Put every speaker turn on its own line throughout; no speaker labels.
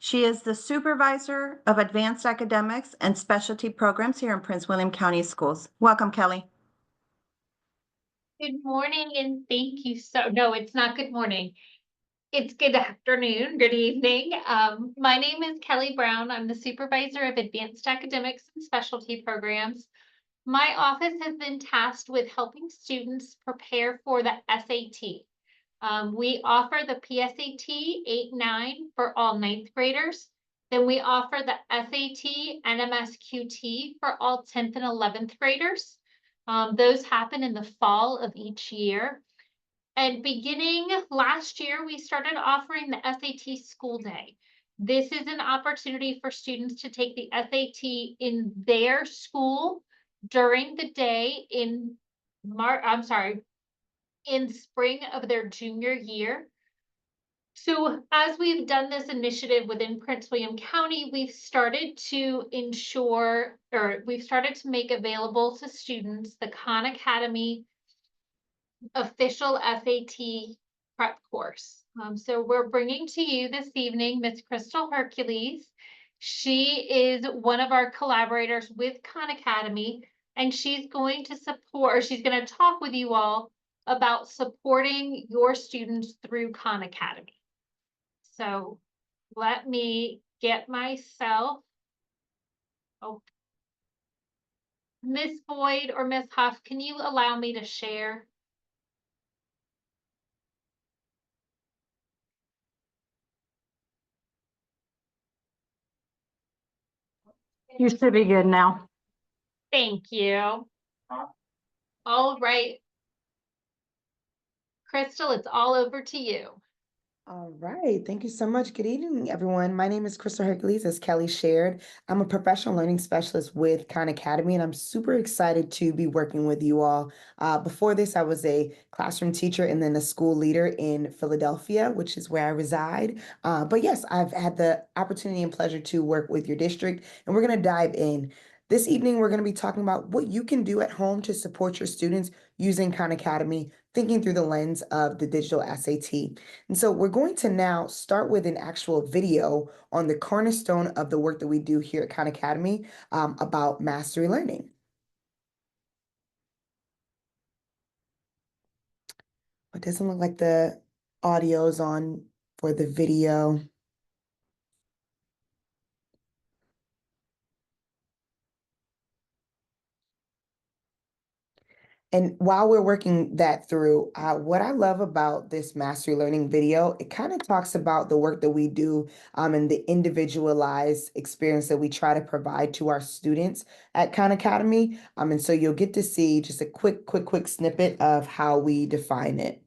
She is the Supervisor of Advanced Academics and Specialty Programs here in Prince William County Schools. Welcome, Kelly.
Good morning, and thank you no, it's not good morning. It's good afternoon, good evening. My name is Kelly Brown. I'm the Supervisor of Advanced Academics and Specialty Programs. My office has been tasked with helping students prepare for the SAT. We offer the PSAT 8-9 for all ninth graders. Then we offer the SAT and MSQT for all 10th and 11th graders. Those happen in the fall of each year. And beginning last year, we started offering the SAT school day. This is an opportunity for students to take the SAT in their school during the day in in spring of their junior year. So as we've done this initiative within Prince William County, we've started to make available to students the Khan Academy official SAT prep course. So we're bringing to you this evening Miss Crystal Hercules. She is one of our collaborators with Khan Academy, and she's going to talk with you all about supporting your students through Khan Academy. So let me get myself. Oh, Miss Boyd or Miss Huff, can you allow me to share?
You should be good now.
Thank you. All right. Crystal, it's all over to you.
All right. Thank you so much. Good evening, everyone. My name is Crystal Hercules, as Kelly shared. I'm a professional learning specialist with Khan Academy, and I'm super excited to be working with you all. Before this, I was a classroom teacher and then a school leader in Philadelphia, which is where I reside. But yes, I've had the opportunity and pleasure to work with your district, and we're going to dive in. This evening, we're going to be talking about what you can do at home to support your students using Khan Academy, thinking through the lens of the digital SAT. And so we're going to now start with an actual video on the cornerstone of the work that we do here at Khan Academy about mastery learning. It doesn't look like the audio is on for the video. And while we're working that through, what I love about this mastery learning video, it kind of talks about the work that we do and the individualized experience that we try to provide to our students at Khan Academy. And so you'll get to see just a quick snippet of how we define it.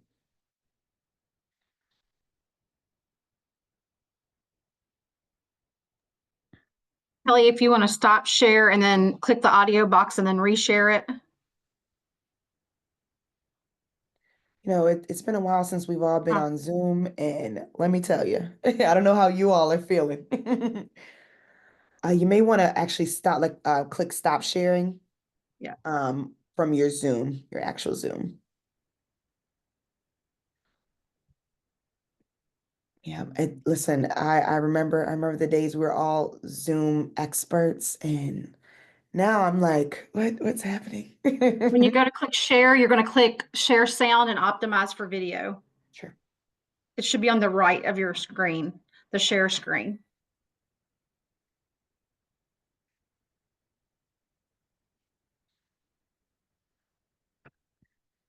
Kelly, if you want to stop share and then click the audio box and then reshare it.
You know, it's been a while since we've all been on Zoom, and let me tell you, I don't know how you all are feeling. You may want to actually click stop sharing.
Yeah.
From your Zoom, your actual Zoom. Yeah, listen, I remember the days we were all Zoom experts, and now I'm like, what's happening?
When you go to click share, you're going to click share sound and optimize for video.
Sure.
It should be on the right of your screen, the share screen.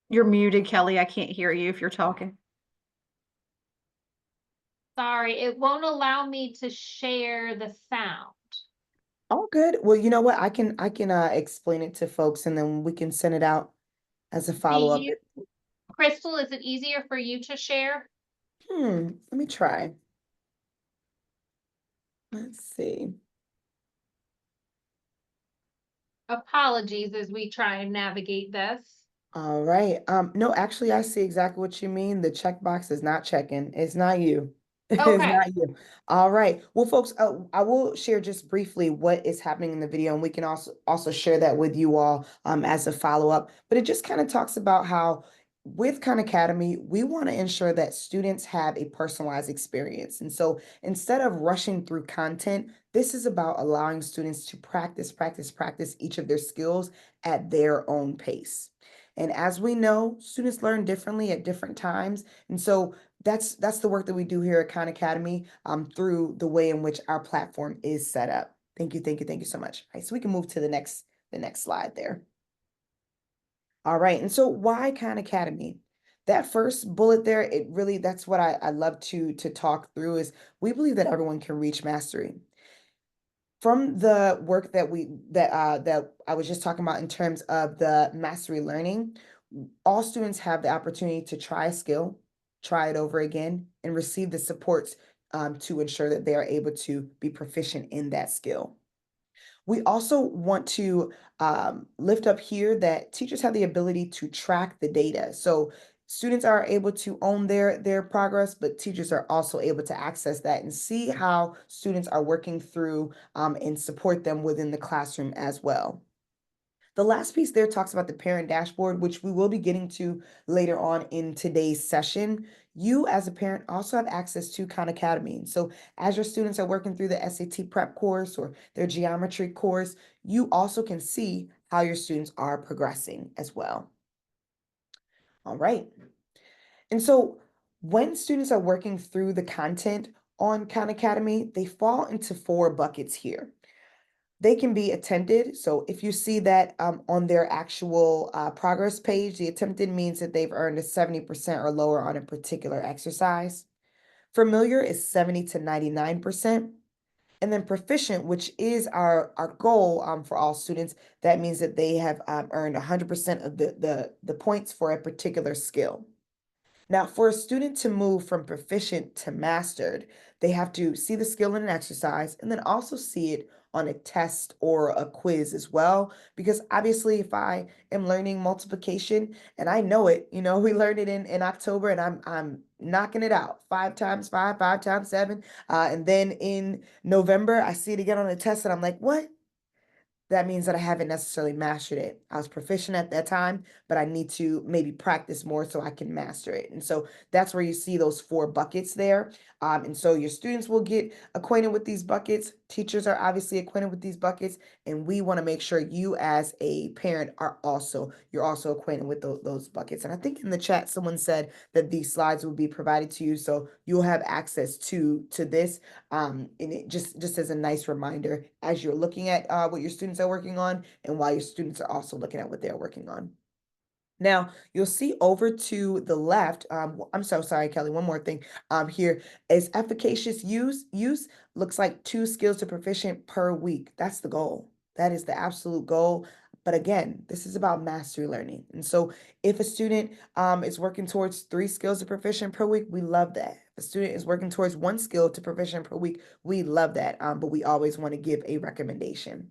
You're muted, Kelly. I can't hear you if you're talking.
Sorry, it won't allow me to share the sound.
All good. Well, you know what? I can explain it to folks, and then we can send it out as a follow-up.
Crystal, is it easier for you to share?
Let me try. Let's see.
Apologies as we try and navigate this.
All right. No, actually, I see exactly what you mean. The checkbox is not checking. It's not you. It's not you. All right. Well, folks, I will share just briefly what is happening in the video, and we can also share that with you all as a follow-up. But it just kind of talks about how with Khan Academy, we want to ensure that students have a personalized experience. And so instead of rushing through content, this is about allowing students to practice each of their skills at their own pace. And as we know, students learn differently at different times. And so that's the work that we do here at Khan Academy through the way in which our platform is set up. Thank you so much. All right, so we can move to the next slide there. All right, and so why Khan Academy? That first bullet there, it really, that's what I love to talk through is we believe that everyone can reach mastery. From the work that that I was just talking about in terms of the mastery learning, all students have the opportunity to try a skill, try it over again, and receive the supports to ensure that they are able to be proficient in that skill. We also want to lift up here that teachers have the ability to track the data. So students are able to own their progress, but teachers are also able to access that and see how students are working through and support them within the classroom as well. The last piece there talks about the parent dashboard, which we will be getting to later on in today's session. You as a parent also have access to Khan Academy. And so as your students are working through the SAT prep course or their geometry course, you also can see how your students are progressing as well. All right. And so when students are working through the content on Khan Academy, they fall into 4 buckets here. They can be attempted. So if you see that on their actual progress page, the attempted means that they've earned a 70% or lower on a particular exercise. Familiar is 70 to 99%. And then proficient, which is our goal for all students, that means that they have earned 100% of the points for a particular skill. Now, for a student to move from proficient to mastered, they have to see the skill in an exercise and then also see it on a test or a quiz as well. Because obviously, if I am learning multiplication and I know it, we learned it in October and I'm knocking it out 5 times 5, 5 times 7. And then in November, I see it again on a test and I'm like, what? That means that I haven't necessarily mastered it. I was proficient at that time, but I need to maybe practice more so I can master it. And so that's where you see those 4 buckets there. And so your students will get acquainted with these buckets. Teachers are obviously acquainted with these buckets. And we want to make sure you as a parent you're also acquainted with those buckets. And I think in the chat, someone said that these slides will be provided to you. So you'll have access to this. And it just as a nice reminder as you're looking at what your students are working on and while your students are also looking at what they're working on. Now, you'll see over to the left, I'm so sorry, Kelly, one more thing here is efficacious use looks like 2 skills to proficient per week. That's the goal. That is the absolute goal. But again, this is about mastery learning. And so if a student is working towards 3 skills to proficient per week, we love that. If a student is working towards 1 skill to proficient per week, we love that. But we always want to give a recommendation.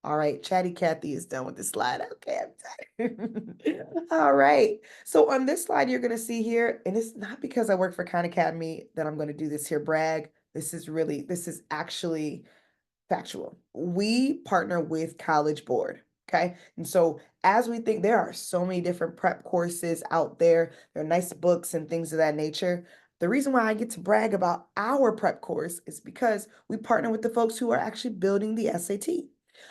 All right, Chatty Cathy is done with the slide. Okay, I'm tired. All right. So on this slide, you're going to see here, and it's not because I work for Khan Academy that I'm going to do this here, brag. This is actually factual. We partner with College Board. Okay. And so as we think there are so many different prep courses out there, there are nice books and things of that nature. The reason why I get to brag about our prep course is because we partner with the folks who are actually building the SAT.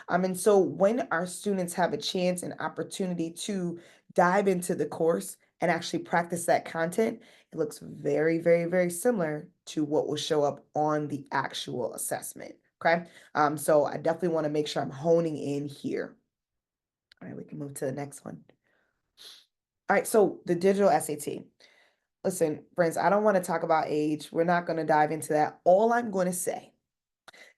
And so when our students have a chance and opportunity to dive into the course and actually practice that content, it looks very, very, very similar to what will show up on the actual assessment. Okay. So I definitely want to make sure I'm honing in here. All right, we can move to the next one. All right, so the digital SAT. Listen, friends, I don't want to talk about age. We're not going to dive into that. All I'm going to say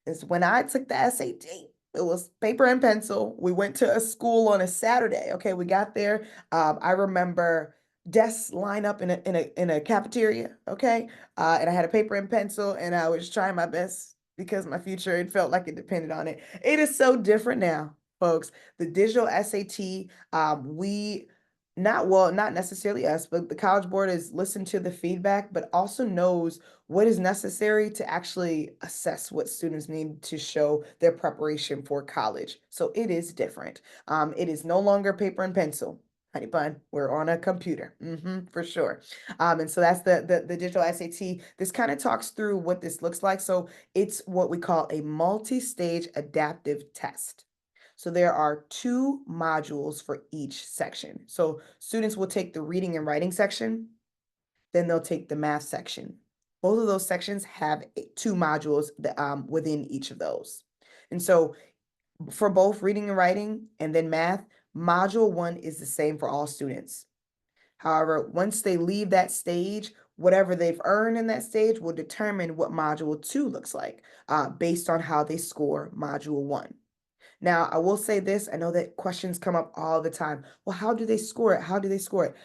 is when I took the SAT, it was paper and pencil. We went to a school on a Saturday. Okay, we got there. I remember desks line up in a cafeteria. Okay, and I had a paper and pencil, and I was trying my best because my future, it felt like it depended on it. It is so different now, folks. The digital SAT, not necessarily us, but the College Board has listened to the feedback, but also knows what is necessary to actually assess what students need to show their preparation for college. So it is different. It is no longer paper and pencil. honey bun, we're on a computer, for sure. And so that's the digital SAT. This kind of talks through what this looks like. So it's what we call a multi-stage adaptive test. So there are 2 modules for each section. So students will take the reading and writing section, then they'll take the math section. Both of those sections have 2 modules within each of those. And so for both reading and writing and then math, module 1 is the same for all students. However, once they leave that stage, whatever they've earned in that stage will determine what module 2 looks like, based on how they score module 1. Now, I will say this, I know that questions come up all the time. Well, how do they score it? How do they score it?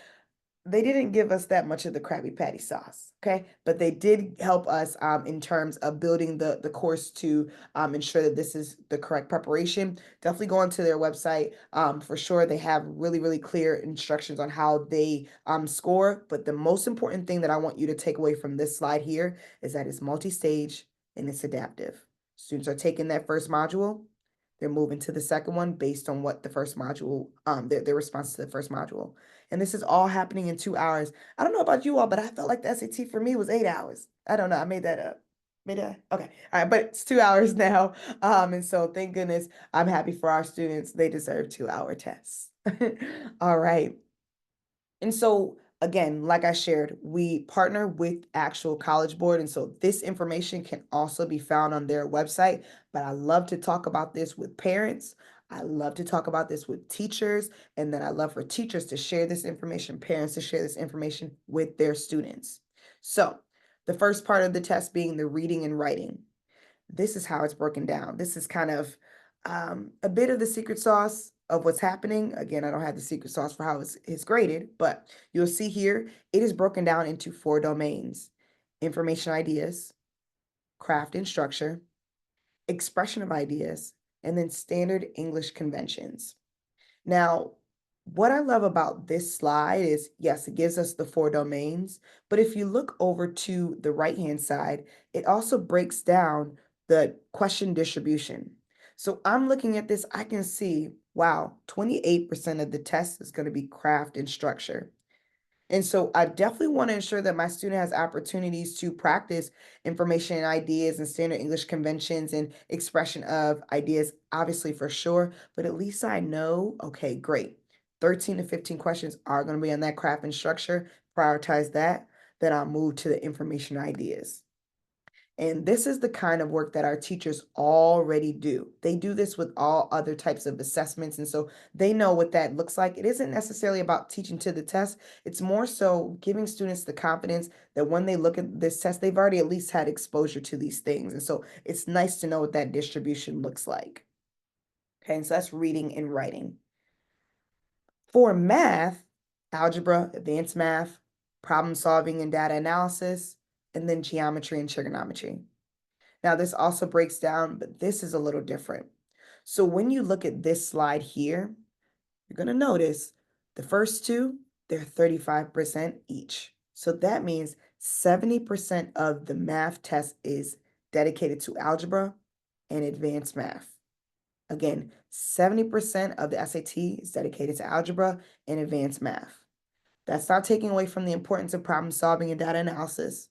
They didn't give us that much of the Krabby Patty sauce, okay? But they did help us in terms of building the course to ensure that this is the correct preparation. Definitely go onto their website. For sure, they have really, really clear instructions on how they score. But the most important thing that I want you to take away from this slide here is that it's multi-stage and it's adaptive. Students are taking that first module. They're moving to the second one based on what the first module, their response to the first module. And this is all happening in 2 hours. I don't know about you all, but I felt like the SAT for me was 8 hours. I don't know. I made that up. Made I? Okay. All right. But it's 2 hours now. And so thank goodness I'm happy for our students. They deserve 2-hour tests. All right. And so again, like I shared, we partner with actual College Board. And so this information can also be found on their website. But I love to talk about this with parents. I love to talk about this with teachers. And then I love for teachers to share this information, parents to share this information with their students. So the first part of the test being the reading and writing. This is how it's broken down. This is kind of a bit of the secret sauce of what's happening. Again, I don't have the secret sauce for how it's graded, but you'll see here, it is broken down into 4 domains: information ideas, craft and structure, expression of ideas, and then standard English conventions. Now, what I love about this slide is, yes, it gives us the 4 domains, but if you look over to the right-hand side, it also breaks down the question distribution. So I'm looking at this, I can see, wow, 28% of the test is going to be craft and structure. And so I definitely want to ensure that my student has opportunities to practice information and ideas and standard English conventions and expression of ideas, obviously for sure, but at least I know, okay, great. 13 to 15 questions are going to be on that craft and structure. Prioritize that. Then I'll move to the information ideas. And this is the kind of work that our teachers already do. They do this with all other types of assessments. And so they know what that looks like. It isn't necessarily about teaching to the test. It's more so giving students the confidence that when they look at this test, they've already at least had exposure to these things. And so it's nice to know what that distribution looks like. Okay, and so that's reading and writing. For math, algebra, advanced math, problem solving and data analysis, and then geometry and trigonometry. Now, this also breaks down, but this is a little different. So when you look at this slide here, you're going to notice the first 2, they're 35% each. So that means 70% of the math test is dedicated to algebra and advanced math. Again, 70% of the SAT is dedicated to algebra and advanced math. That's not taking away from the importance of problem solving and data analysis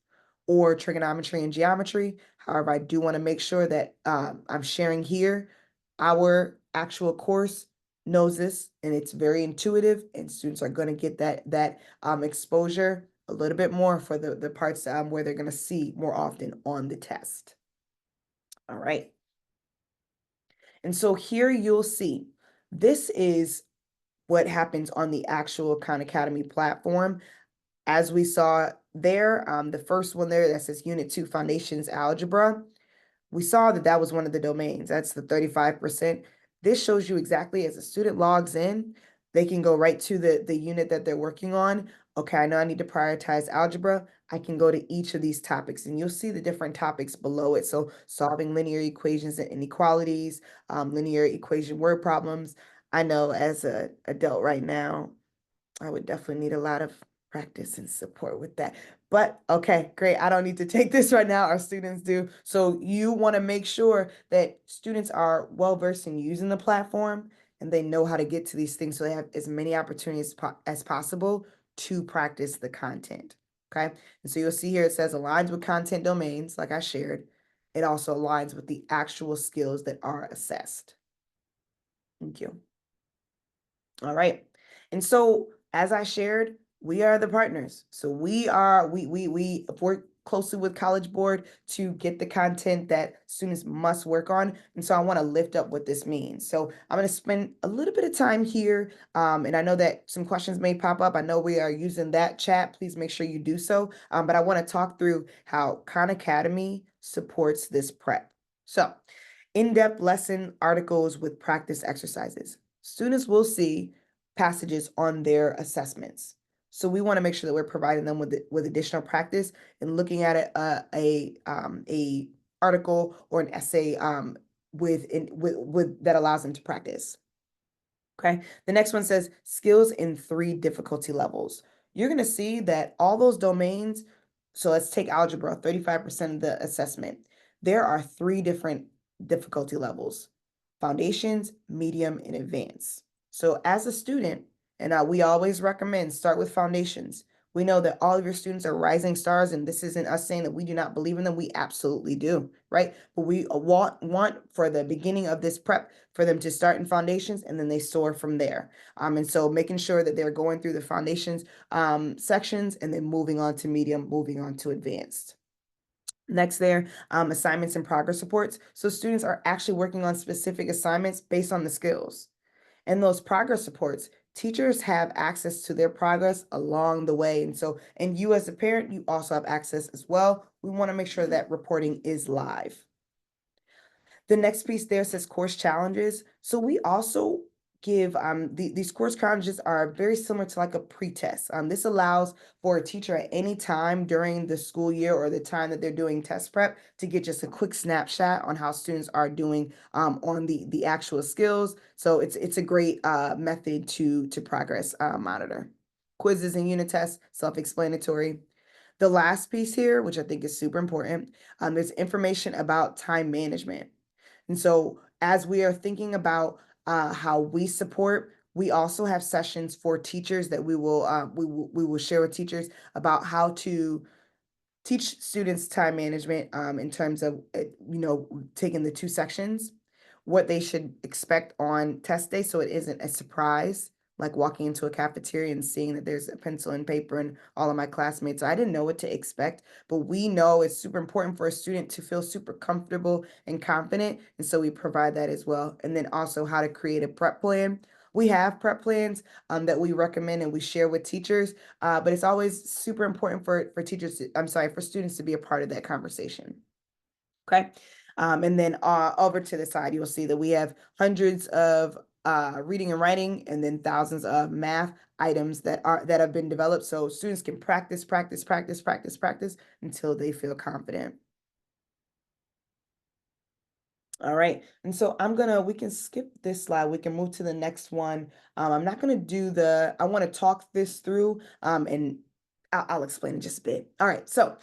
or trigonometry and geometry. However, I do want to make sure that I'm sharing here. Our actual course knows this, and it's very intuitive, and students are going to get that exposure a little bit more for the parts where they're going to see more often on the test. All right. And so here you'll see, this is what happens on the actual Khan Academy platform. As we saw there, the first one there that says Unit 2 Foundations Algebra, we saw that that was one of the domains. That's the 35%. This shows you exactly as a student logs in, they can go right to the unit that they're working on. Okay, I know I need to prioritize algebra. I can go to each of these topics and you'll see the different topics below it. So solving linear equations and inequalities, linear equation word problems. I know as an adult right now, I would definitely need a lot of practice and support with that. But okay, great. I don't need to take this right now. Our students do. So you want to make sure that students are well-versed in using the platform and they know how to get to these things so they have as many opportunities as possible to practice the content. Okay, and so you'll see here it says aligns with content domains, like I shared. It also aligns with the actual skills that are assessed. Thank you. All right. And so as I shared, we are the partners. So we work closely with College Board to get the content that students must work on. And so I want to lift up what this means. So I'm going to spend a little bit of time here. And I know that some questions may pop up. I know we are using that chat. Please make sure you do so. But I want to talk through how Khan Academy supports this prep. So in-depth lesson articles with practice exercises. Students will see passages on their assessments. So we want to make sure that we're providing them with additional practice and looking at it, a article or an essay with that allows them to practice. Okay. The next one says skills in 3 difficulty levels. You're going to see that all those domains. So let's take algebra, 35% of the assessment. There are 3 different difficulty levels: foundations, medium, and advanced. So as a student, and we always recommend start with foundations. We know that all of your students are rising stars, and this isn't us saying that we do not believe in them. We absolutely do, right? But we want for the beginning of this prep for them to start in foundations and then they soar from there. And so making sure that they're going through the foundations sections and then moving on to medium, moving on to advanced. Next there, assignments and progress reports. So students are actually working on specific assignments based on the skills. And those progress reports, teachers have access to their progress along the way. And you as a parent, you also have access as well. We want to make sure that reporting is live. The next piece there says course challenges. So we also give these course challenges are very similar to like a pre-test. This allows for a teacher at any time during the school year or the time that they're doing test prep to get just a quick snapshot on how students are doing on the actual skills. So it's a great method to progress monitor. Quizzes and unit tests, self-explanatory. The last piece here, which I think is super important, is information about time management. And so as we are thinking about how we support, we also have sessions for teachers that we will share with teachers about how to teach students time management in terms of taking the 2 sections, what they should expect on test day so it isn't a surprise, like walking into a cafeteria and seeing that there's a pencil and paper and all of my classmates. So I didn't know what to expect, but we know it's super important for a student to feel super comfortable and confident. And so we provide that as well. And then also how to create a prep plan. We have prep plans that we recommend and we share with teachers, but it's always super important for students to be a part of that conversation. Okay. And then over to the side, you'll see that we have hundreds of reading and writing, and then thousands of math items that have been developed so students can practice until they feel confident. All right, and so we can skip this slide. We can move to the next one. I'm not gonna do I wanna talk this through and I'll explain in just a bit. All right, so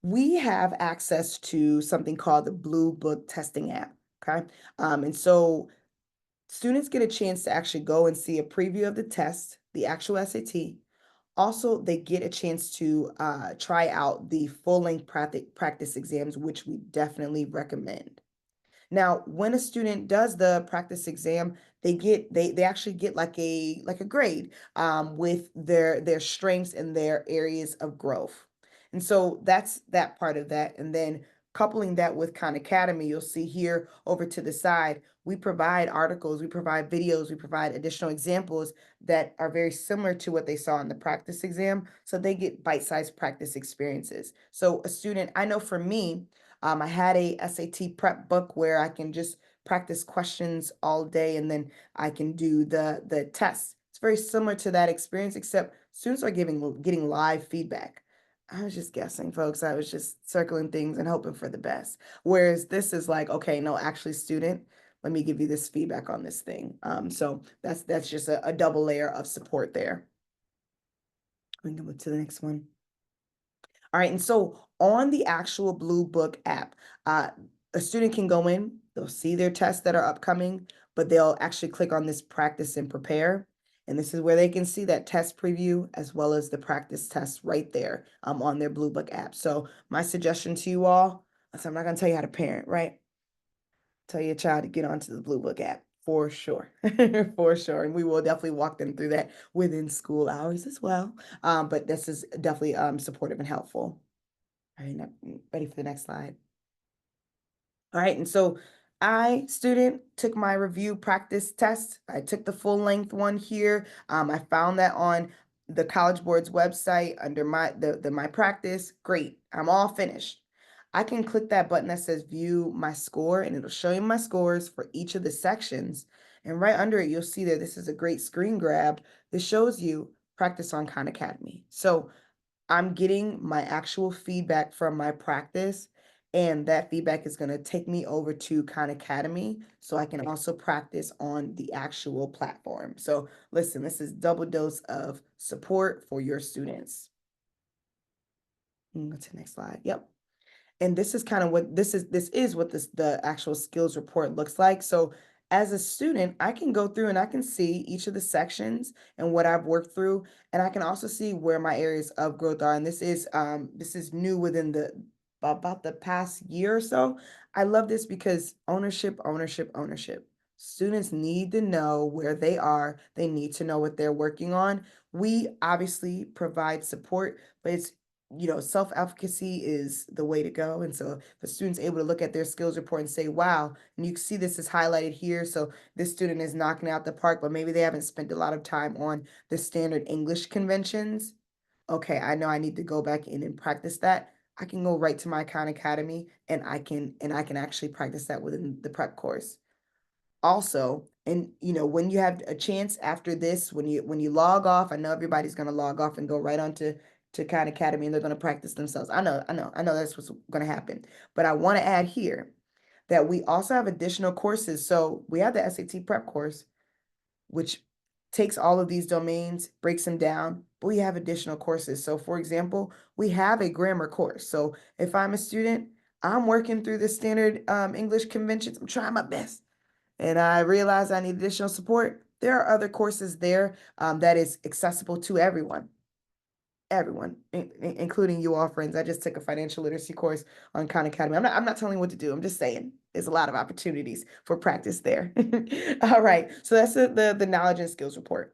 we have access to something called the Blue Book testing app, okay? And so students get a chance to actually go and see a preview of the test, the actual SAT. Also, they get a chance to try out the full-length practice exams, which we definitely recommend. Now, when a student does the practice exam, they actually get like a grade with their strengths and their areas of growth. And so that's that part of that. And then coupling that with Khan Academy, you'll see here over to the side, we provide articles, we provide videos, we provide additional examples that are very similar to what they saw in the practice exam. So they get bite-sized practice experiences. So a student, I know for me, I had a SAT prep book where I can just practice questions all day and then I can do the tests. It's very similar to that experience, except students are getting live feedback. I was just guessing, folks. I was just circling things and hoping for the best. Whereas this is like, okay, no, actually, student, let me give you this feedback on this thing. So that's just a double layer of support there. We can move to the next one. All right, and so on the actual Blue Book app, a student can go in, they'll see their tests that are upcoming, but they'll actually click on this practice and prepare. And this is where they can see that test preview as well as the practice test right there on their Blue Book app. So my suggestion to you all, so I'm not going to tell you how to parent, right? Tell your child to get onto the Blue Book app for sure, for sure. And we will definitely walk them through that within school hours as well. But this is definitely supportive and helpful. All right, now, ready for the next slide. All right, and so student, took my review practice test. I took the full length one here. I found that on the College Board's website under my practice. Great, I'm all finished. I can click that button that says view my score, and it'll show you my scores for each of the sections. And right under it, you'll see that this is a great screen grab. This shows you practice on Khan Academy. So I'm getting my actual feedback from my practice, and that feedback is going to take me over to Khan Academy so I can also practice on the actual platform. So listen, this is double dose of support for your students. Go to the next slide. Yep. And this is kind of what this is what the actual skills report looks like. So as a student, I can go through and I can see each of the sections and what I've worked through, and I can also see where my areas of growth are. And this is new within about the past year or so. I love this because ownership. Students need to know where they are. They need to know what they're working on. We obviously provide support, but it's self-efficacy is the way to go. And so if a student's able to look at their skills report and say, wow, and you can see this is highlighted here. So this student is knocking out the park, but maybe they haven't spent a lot of time on the standard English conventions. Okay, I know I need to go back in and practice that. I can go right to my Khan Academy and I can actually practice that within the prep course. Also, and when you have a chance after this, when you log off, I know everybody's going to log off and go right onto Khan Academy, and they're going to practice themselves. I know that's what's going to happen. But I want to add here that we also have additional courses. So we have the SAT prep course, which takes all of these domains, breaks them down, but we have additional courses. So for example, we have a grammar course. So if I'm a student, I'm working through the standard English conventions, I'm trying my best, and I realize I need additional support, there are other courses there that is accessible to everyone, including you all, friends. I just took a financial literacy course on Khan Academy. I'm not telling you what to do. I'm just saying there's a lot of opportunities for practice there. All right, so that's the knowledge and skills report.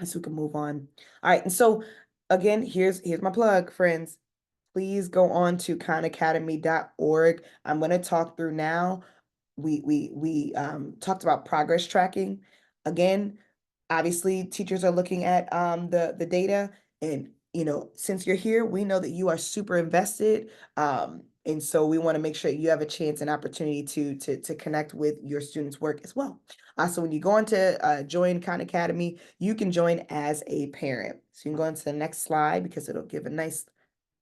So we can move on. All right, and so again, here's my plug, friends. Please go on to khanacademy.org. I'm going to talk through now. We talked about progress tracking. Again, obviously teachers are looking at the data, and since you're here, we know that you are super invested, and so we want to make sure you have a chance and opportunity to connect with your students' work as well. So when you go on to join Khan Academy, you can join as a parent. So you can go into the next slide because it'll give a nice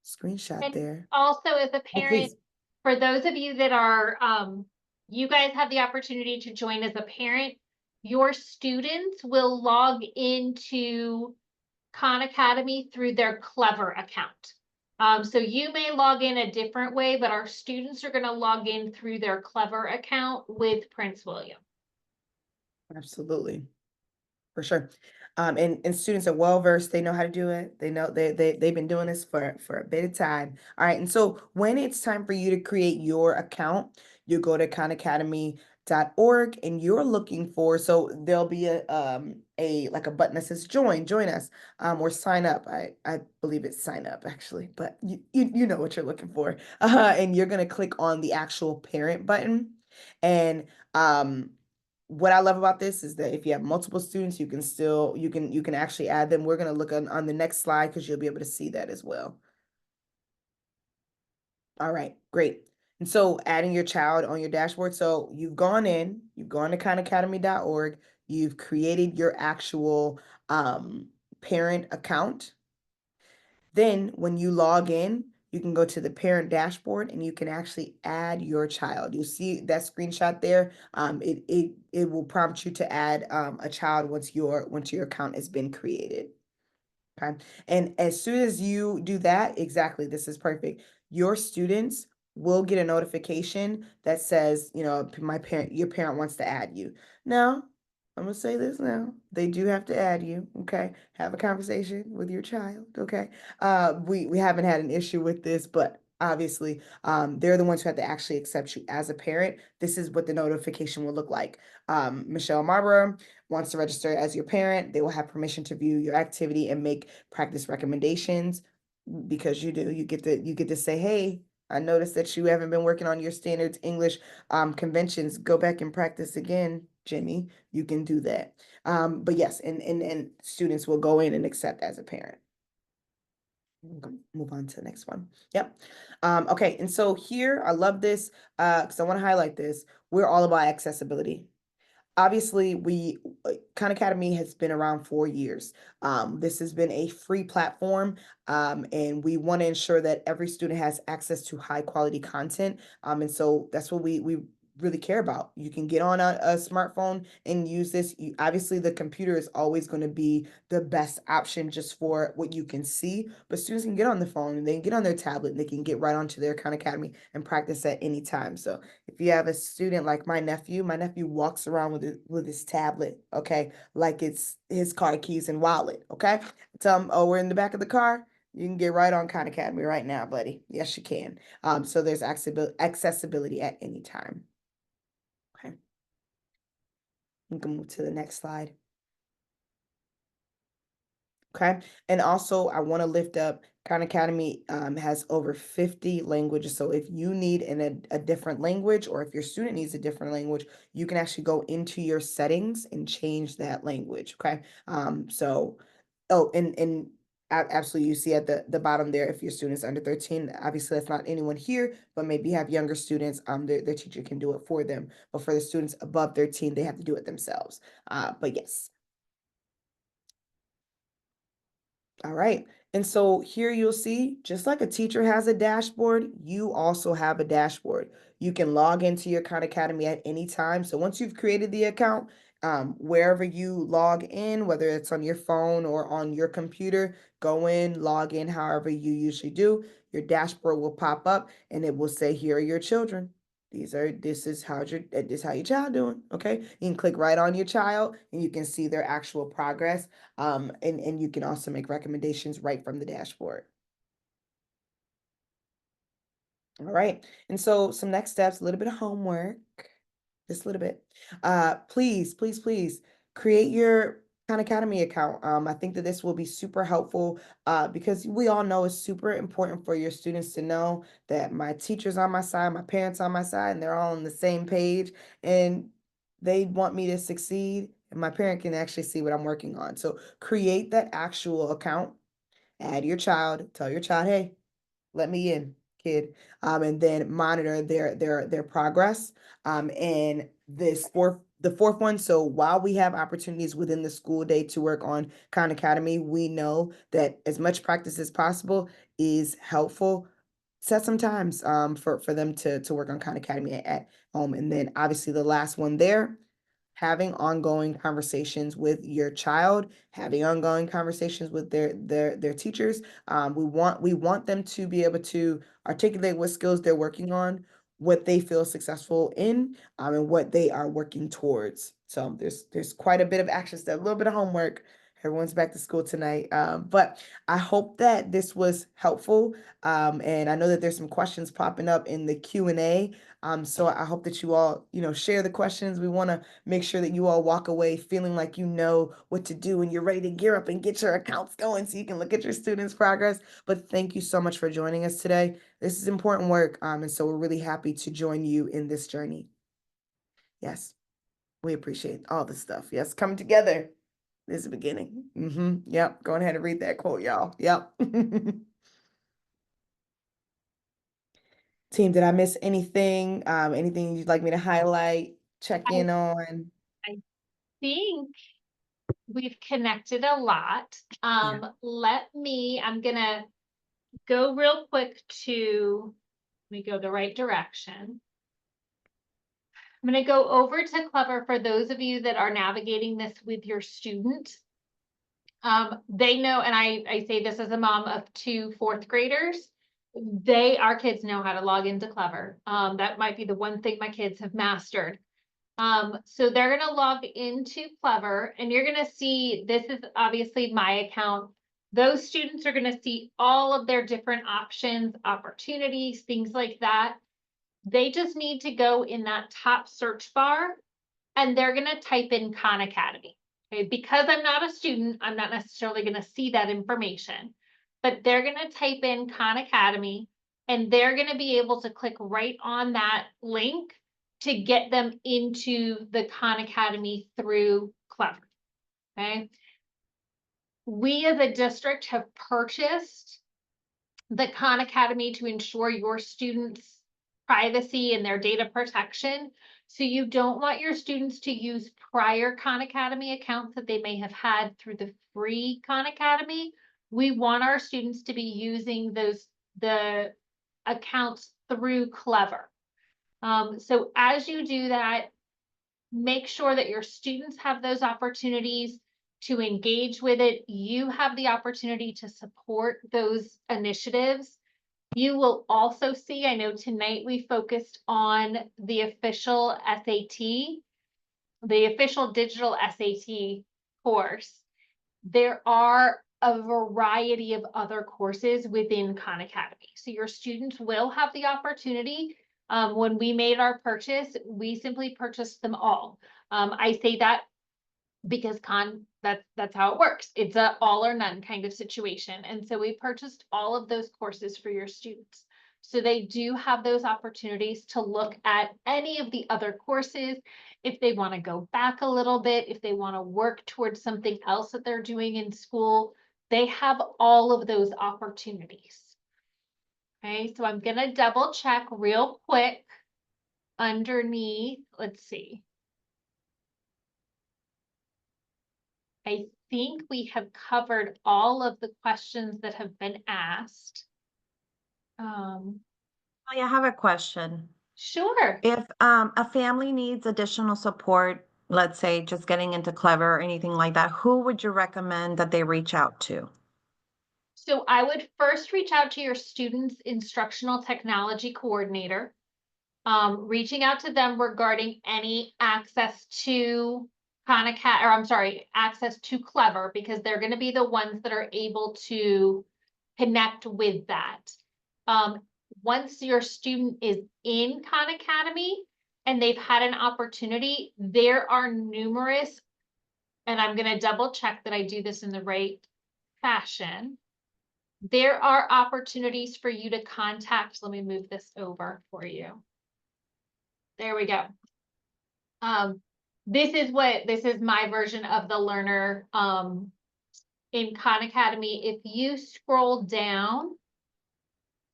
screenshot
And
there.
also, as a
Oh,
parent,
please.
for those of you that are, you guys have the opportunity to join as a parent. Your students will log into Khan Academy through their Clever account. So you may log in a different way, but our students are going to log in through their Clever account with Prince William.
Absolutely. For sure. And students are well versed. They know how to do it. They know they've been doing this for a bit of time. All right. And so when it's time for you to create your account, you go to khanacademy.org and you're looking for, so there'll be a button that says join us, or sign up. I believe it's sign up actually, but you know what you're looking for. And you're gonna click on the actual parent button. And what I love about this is that if you have multiple students, you can actually add them. We're going to look on the next slide because you'll be able to see that as well. All right, great. And so adding your child on your dashboard. So you've gone to khanacademy.org, you've created your actual parent account. Then when you log in, you can go to the parent dashboard and you can actually add your child. You'll see that screenshot there. It will prompt you to add a child once your account has been created. Okay. And as soon as you do that, exactly, this is perfect. Your students we'll get a notification that says, your parent wants to add you. Now, I'm gonna say this now. They do have to add you, okay? Have a conversation with your child, okay? We haven't had an issue with this, but obviously, they're the ones who have to actually accept you as a parent. This is what the notification will look like. Michelle Marlborough wants to register as your parent. They will have permission to view your activity and make practice recommendations because you do. You get to say, hey, I noticed that you haven't been working on your standards English conventions. Go back and practice again, Jenny. You can do that. But yes, and students will go in and accept as a parent. Move on to the next one. Yep. Okay, and so here, I love this because I want to highlight this. We're all about accessibility. Obviously, Khan Academy has been around 4 years. This has been a free platform, and we want to ensure that every student has access to high quality content. And so that's what we really care about. You can get on a smartphone and use this. Obviously, the computer is always going to be the best option just for what you can see, but students can get on the phone and they can get on their tablet and they can get right onto their Khan Academy and practice at any time. So if you have a student like my nephew walks around with his tablet, okay, like it's his car keys and wallet, okay? Tell him, oh, we're in the back of the car. You can get right on Khan Academy right now, buddy. Yes, you can. So there's accessibility at any time. Okay. We can move to the next slide. Okay. And also I want to lift up Khan Academy has over 50 languages. So if you need a different language, or if your student needs a different language, you can actually go into your settings and change that language. Okay. And absolutely, you see at the bottom there, if your student's under 13, obviously that's not anyone here, but maybe you have younger students, their teacher can do it for them. But for the students above 13, they have to do it themselves. But yes. All right. And so here you'll see, just like a teacher has a dashboard, you also have a dashboard. You can log into your Khan Academy at any time. So once you've created the account, wherever you log in, whether it's on your phone or on your computer, go in, log in however you usually do. Your dashboard will pop up and it will say, here are your children. This is how your child doing. Okay. You can click right on your child and you can see their actual progress. And you can also make recommendations right from the dashboard. All right. And so some next steps, a little bit of homework, just a little bit. Please create your Khan Academy account. I think that this will be super helpful because we all know it's super important for your students to know that my teacher's on my side, my parents on my side, and they're all on the same page and they want me to succeed. And my parent can actually see what I'm working on. So create that actual account, add your child, tell your child, hey, let me in, kid, and then monitor their progress. And the fourth one, so while we have opportunities within the school day to work on Khan Academy, we know that as much practice as possible is helpful. Set some times for them to work on Khan Academy at home. And then obviously the last one there, having ongoing conversations with your child, having ongoing conversations with their teachers. We want them to be able to articulate what skills they're working on, what they feel successful in, and what they are working towards. So there's quite a bit of action step, a little bit of homework. Everyone's back to school tonight. But I hope that this was helpful. And I know that there's some questions popping up in the Q&A. So I hope that you all, share the questions. We want to make sure that you all walk away feeling like you know what to do and you're ready to gear up and get your accounts going so you can look at your students' progress. But thank you so much for joining us today. This is important work. And so we're really happy to join you in this journey. Yes, we appreciate all this stuff. Yes, coming together. This is the beginning. Yep. Go ahead and read that quote, y'all. Yep. Team, did I miss anything? Anything you'd like me to highlight, check in on?
I think we've connected a lot. I'm gonna go real quick let me go the right direction. I'm going to go over to Clever for those of you that are navigating this with your student. They know, and I say this as a mom of two fourth graders, our kids know how to log into Clever. That might be the one thing my kids have mastered. So they're gonna log into Clever, and you're gonna see, this is obviously my account. Those students are gonna see all of their different options, opportunities, things like that. They just need to go in that top search bar and they're gonna type in Khan Academy. Okay, because I'm not a student, I'm not necessarily gonna see that information, but they're gonna type in Khan Academy and they're gonna be able to click right on that link to get them into the Khan Academy through Clever. Okay. We as a district have purchased the Khan Academy to ensure your students' privacy and their data protection. So you don't want your students to use prior Khan Academy accounts that they may have had through the free Khan Academy. We want our students to be using the accounts through Clever. So as you do that, make sure that your students have those opportunities to engage with it. You have the opportunity to support those initiatives. You will also see, I know tonight we focused on the official SAT, the official digital SAT course. There are a variety of other courses within Khan Academy. So your students will have the opportunity. When we made our purchase, we simply purchased them all. I say that because that's how it works. It's a all or none kind of situation. And so we purchased all of those courses for your students. So they do have those opportunities to look at any of the other courses. If they want to go back a little bit, if they want to work towards something else that they're doing in school, they have all of those opportunities. Okay, so I'm going to double check real quick underneath. Let's see. I think we have covered all of the questions that have been asked.
I have a question.
Sure.
If a family needs additional support, let's say just getting into Clever or anything like that, who would you recommend that they reach out to?
So I would first reach out to your student's instructional technology coordinator, reaching out to them regarding any access to access to Clever, because they're going to be the ones that are able to connect with that. Once your student is in Khan Academy and they've had an opportunity, there are numerous, and I'm going to double check that I do this in the right fashion. There are opportunities for you to contact. Let me move this over for you. There we go. This is my version of the learner in Khan Academy. If you scroll down,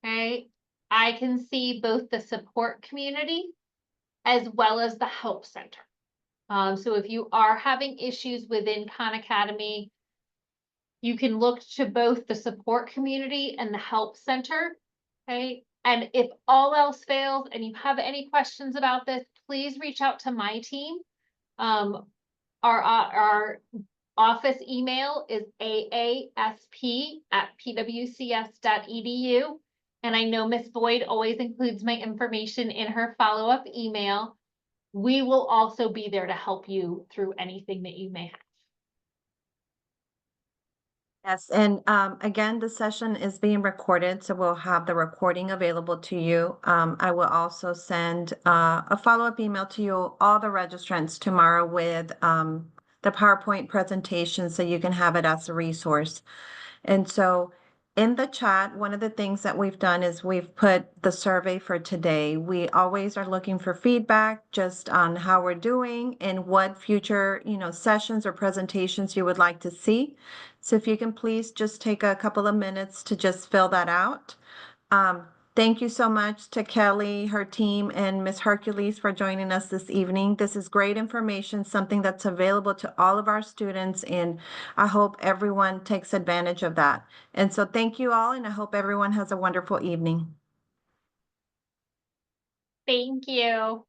okay, I can see both the support community as well as the help center. So if you are having issues within Khan Academy, you can look to both the support community and the help center. Okay. And if all else fails and you have any questions about this, please reach out to my team. Our office email is aasp@pwcs.edu. And I know Ms. Boyd always includes my information in her follow-up email. We will also be there to help you through anything that you may have.
Yes, and again, the session is being recorded, so we'll have the recording available to you. I will also send a follow-up email to you, all the registrants tomorrow with the PowerPoint presentation so you can have it as a resource. And so in the chat, one of the things that we've done is we've put the survey for today. We always are looking for feedback just on how we're doing and what future, sessions or presentations you would like to see. So if you can please just take a couple of minutes to just fill that out. Thank you so much to Kelly, her team, and Ms. Hercules for joining us this evening. This is great information, something that's available to all of our students, and I hope everyone takes advantage of that. And so thank you all, and I hope everyone has a wonderful evening.
Thank you.